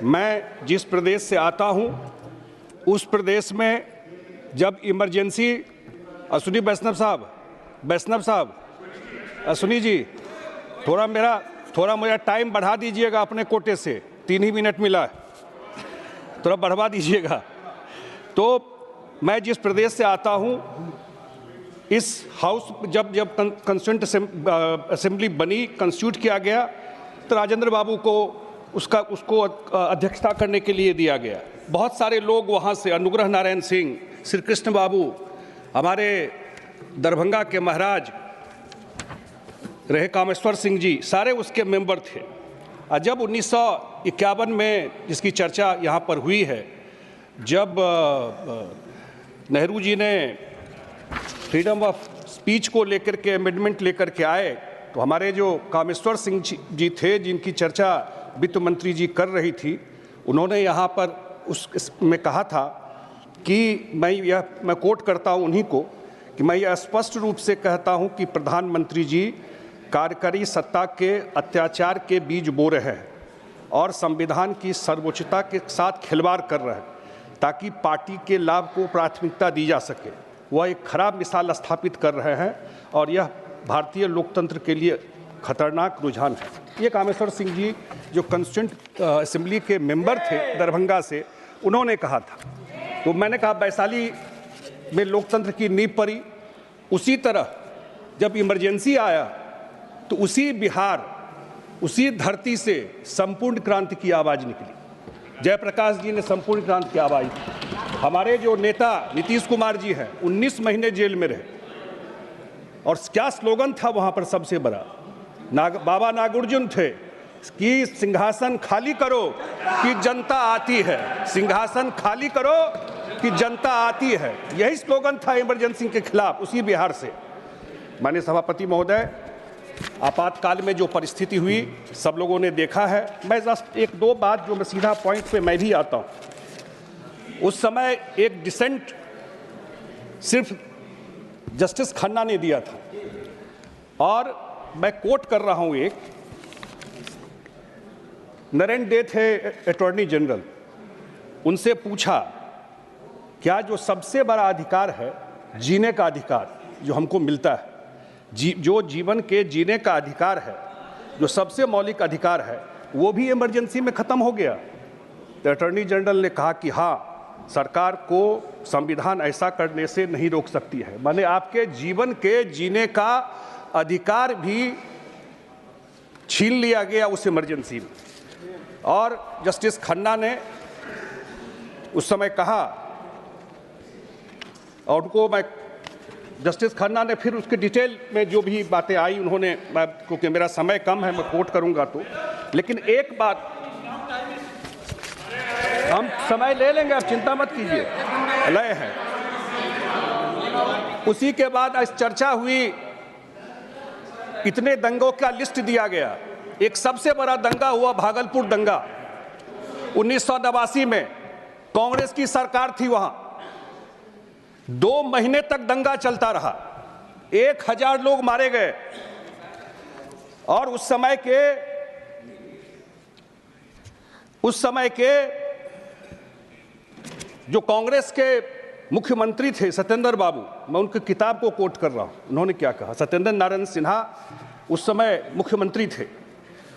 मैं जिस प्रदेश से आता हूं, उस प्रदेश में जब इमरजेंसी सुनी वैष्णव साहब सुनी जी, थोड़ा मेरा टाइम बढ़ा दीजिएगा अपने कोटे से, 3 ही मिनट मिला है, थोड़ा बढ़वा दीजिएगा। तो मैं जिस प्रदेश से आता हूं, इस हाउस जब कॉन्स्टिट्यूएंट असेंबली बनी, कॉन्स्टिट्यूट किया गया, तो राजेंद्र बाबू को उसको अध्यक्षता करने के लिए दिया गया। बहुत सारे लोग वहाँ से, अनुग्रह नारायण सिंह, श्री कृष्ण बाबू, हमारे दरभंगा के महाराज रहे कामेश्वर सिंह जी, सारे उसके मेंबर थे। और जब 1951 में जिसकी चर्चा यहाँ पर हुई है, जब नेहरू जी ने फ्रीडम ऑफ स्पीच को लेकर के अमेंडमेंट लेकर के आए, तो हमारे जो कामेश्वर सिंह जी थे, जिनकी चर्चा वित्त मंत्री जी कर रही थी, उन्होंने यहाँ पर उसमें कहा था कि मैं कोट करता हूँ उन्हीं को, कि मैं यह स्पष्ट रूप से कहता हूँ कि प्रधानमंत्री जी कार्यकारी सत्ता के अत्याचार के बीज बो रहे हैं और संविधान की सर्वोच्चता के साथ खिलवाड़ कर रहे हैं, ताकि पार्टी के लाभ को प्राथमिकता दी जा सके। वह एक खराब मिसाल स्थापित कर रहे हैं और यह भारतीय लोकतंत्र के लिए खतरनाक रुझान है। ये कामेश्वर सिंह जी जो कॉन्स्टिट्यूएंट असेंबली के मेंबर थे दरभंगा से, उन्होंने कहा था। तो मैंने कहा वैशाली में लोकतंत्र की नींव पड़ी। उसी तरह जब इमरजेंसी आया, तो उसी बिहार, उसी धरती से संपूर्ण क्रांति की आवाज़ निकली। जयप्रकाश जी ने संपूर्ण क्रांति की आवाज़ दी। हमारे जो नेता नीतीश कुमार जी हैं, 19 महीने जेल में रहे, और क्या स्लोगन था वहाँ पर सबसे बड़ा, बाबा नागार्जुन थे कि सिंहासन खाली करो कि जनता आती है, सिंहासन खाली करो कि जनता आती है। यही स्लोगन था इमरजेंसी के खिलाफ, उसी बिहार से। माननीय सभापति महोदय, आपातकाल में जो परिस्थिति हुई सब लोगों ने देखा है। मैं जस्ट 1-2 बात जो मैं सीधा पॉइंट पे मैं भी आता हूँ। उस समय एक डिसेंट सिर्फ जस्टिस खन्ना ने दिया था, और मैं कोट कर रहा हूँ, एक नरेन डे थे अटॉर्नी जनरल, उनसे पूछा क्या जो सबसे बड़ा अधिकार है, जीने का अधिकार जो हमको मिलता है, जो जीवन के जीने का अधिकार है, जो सबसे मौलिक अधिकार है, वो भी इमरजेंसी में ख़त्म हो गया। तो अटॉर्नी जनरल ने कहा कि हाँ, सरकार को संविधान ऐसा करने से नहीं रोक सकती है। माने आपके जीवन के जीने का अधिकार भी छीन लिया गया उस इमरजेंसी में। और जस्टिस खन्ना ने उस समय कहा, और उनको जस्टिस खन्ना ने फिर उसके डिटेल में जो भी बातें आई उन्होंने, क्योंकि मेरा समय कम है, मैं कोट करूंगा तो, लेकिन एक बात, हम समय ले लेंगे, आप चिंता मत कीजिए, लय है। उसी के बाद आज चर्चा हुई, इतने दंगों का लिस्ट दिया गया। एक सबसे बड़ा दंगा हुआ भागलपुर दंगा 1989 में, कांग्रेस की सरकार थी वहां। 2 महीने तक दंगा चलता रहा, 1000 लोग मारे गए। और उस समय के जो कांग्रेस के मुख्यमंत्री थे सत्येंद्र बाबू, मैं उनकी किताब को कोट कर रहा हूं, उन्होंने क्या कहा। सत्येंद्र नारायण सिन्हा उस समय मुख्यमंत्री थे,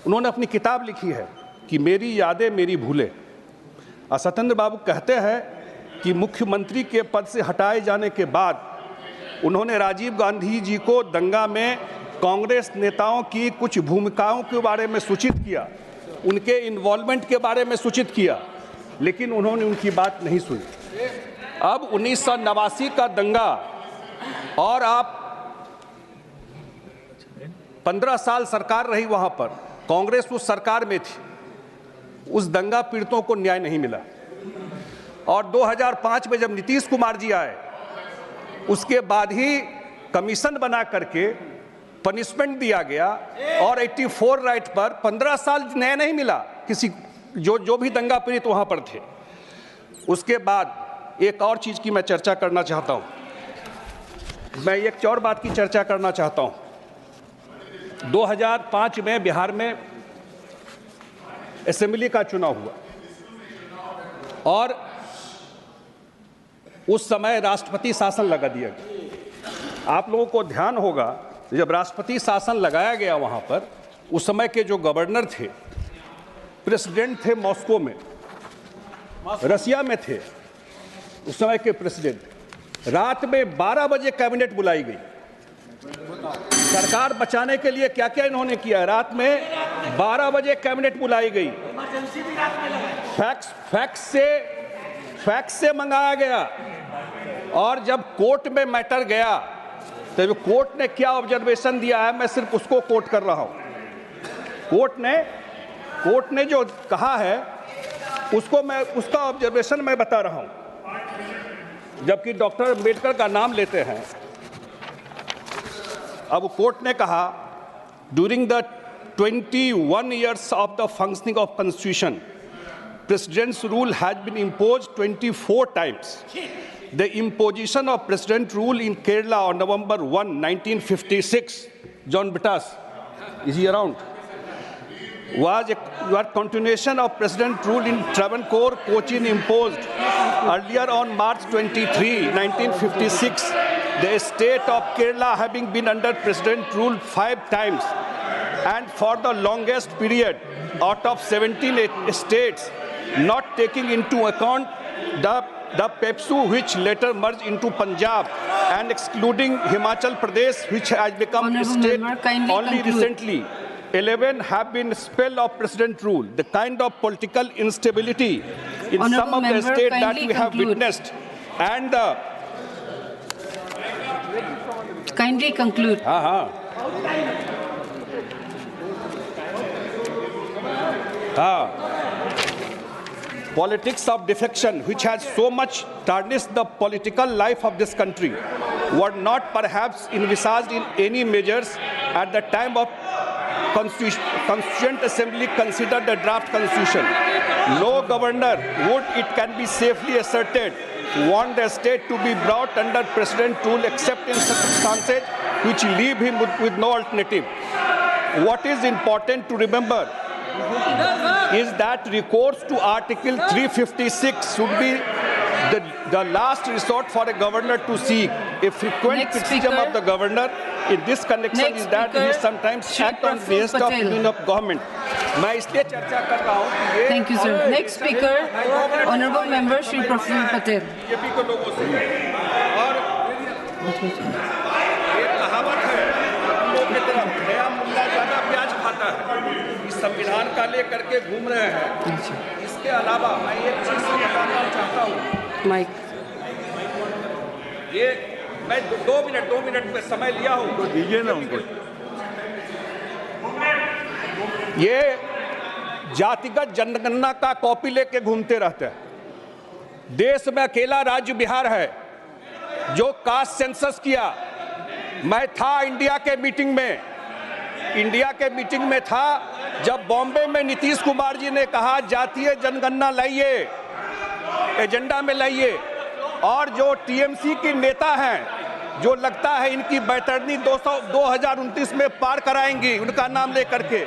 उन्होंने अपनी किताब लिखी है कि मेरी यादें मेरी भूलें। और सत्येंद्र बाबू कहते हैं कि मुख्यमंत्री के पद से हटाए जाने के बाद उन्होंने राजीव गांधी जी को दंगा में कांग्रेस नेताओं की कुछ भूमिकाओं के बारे में सूचित किया, उनके इन्वॉल्वमेंट के बारे में सूचित किया, लेकिन उन्होंने उनकी बात नहीं सुनी। अब 1989 का दंगा, और आप 15 साल सरकार रही वहां पर, कांग्रेस उस सरकार में थी, उस दंगा पीड़ितों को न्याय नहीं मिला। और 2005 में जब नीतीश कुमार जी आए, उसके बाद ही कमीशन बना करके पनिशमेंट दिया गया, और 84 राइट पर 15 साल न्याय नहीं मिला किसी जो भी दंगा पीड़ित वहां पर थे। उसके बाद एक और चीज की मैं चर्चा करना चाहता हूं, मैं एक और बात की चर्चा करना चाहता हूं। 2005 में बिहार में असेंबली का चुनाव हुआ। और उस समय राष्ट्रपति शासन लगा दिया गया। आप लोगों को ध्यान होगा, जब राष्ट्रपति शासन लगाया गया वहाँ पर, उस समय के जो गवर्नर थे, प्रेसिडेंट थे मॉस्को में, रसिया में थे उस समय के प्रेसिडेंट। रात में 12 बजे कैबिनेट बुलाई गई। सरकार बचाने के लिए क्या क्या इन्होंने किया। रात में 12 बजे कैबिनेट बुलाई गई। फैक्स से मंगाया गया। और जब कोर्ट में मैटर गया तो कोर्ट ने क्या ऑब्जर्वेशन दिया है, मैं सिर्फ उसको कोट कर रहा हूं। कोर्ट ने जो कहा है उसका ऑब्जर्वेशन मैं बता रहा हूं, जबकि डॉक्टर अम्बेडकर का नाम लेते हैं। अब कोर्ट ने कहा, during the 21 years of the functioning of Constitution, President's rule has been imposed 24 times. The imposition of President rule in Kerala on November 1, 1956, John Bittas, is he around? Was a continuation of President rule in Travancore, Cochin imposed earlier on March 23, 1956. The state of Kerala having been under President rule 5 times, and for the longest period out of 17 states, not taking into account the Pepsu, which later merged into Punjab, and excluding Himachal Pradesh, which has become a state only recently. 11 have been spell of President rule. The kind of political instability in some of the states that we have witnessed, and the kindly conclude. Politics of defection, which has so much tarnished the political life of this country, were not perhaps envisaged in any measures at the time of Constituent Assembly considered the draft constitution. No governor would, it can be safely asserted, want the state to be brought under President rule except in circumstances which leave him with no alternative. What is important to remember is that recourse to Article 356 should be the last resort for a governor to seek. A frequent criticism of the governor in this connection is that he sometimes acts on behest of opinion of government. मैं इसलिए चर्चा कर रहा हूँ कि ये Thank you, sir. Next speaker, Honorable Member Shri Praful Patel. BJP के लोगों से और एक कहावत है हम लोग की तरफ, नया मुल्ला ज्यादा प्याज खाता है। इस संविधान का लेकर के घूम रहे हैं। इसके अलावा मैं एक चीज बताना चाहता हूँ। माइक। ये मैं 2 मिनट में समय लिया हूँ, तो दीजिए ना उनको। ये जातिगत जनगणना का कॉपी लेके घूमते रहते हैं। देश में अकेला राज्य बिहार है जो कास्ट सेंसस किया। मैं था इंडिया के मीटिंग में था जब बॉम्बे में नीतीश कुमार जी ने कहा जातीय जनगणना लाइए, एजेंडा में लाइए। और जो टीएमसी की नेता हैं, जो लगता है इनकी बैतरनी 2029 में पार कराएंगी उनका नाम लेकर के,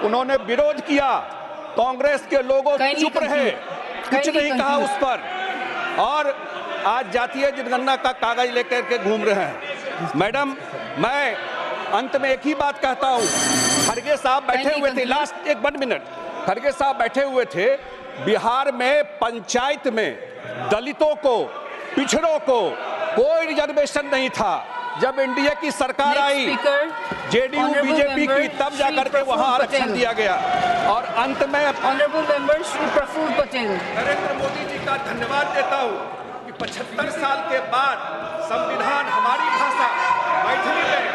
उन्होंने विरोध किया। कांग्रेस के लोगों चुप रहे, कुछ नहीं कहा उस पर, और आज जातीय जनगणना का कागज लेकर के घूम रहे हैं। मैडम, मैं अंत में एक ही बात कहता हूं, खड़गे साहब बैठे हुए थे, लास्ट एक 1 मिनट, खड़गे साहब बैठे हुए थे। बिहार में पंचायत में दलितों को, पिछड़ों को कोई रिजर्वेशन नहीं था। जब एनडीए की सरकार आई, जेडीयू बीजेपी की, तब जाकर के वहां आरक्षण दिया गया। और अंत में ऑनरेबल मेंबर श्री प्रफुल्ल पटेल, नरेंद्र मोदी जी का धन्यवाद देता हूं कि 75 साल के बाद संविधान हमारी भाषा मैथिली में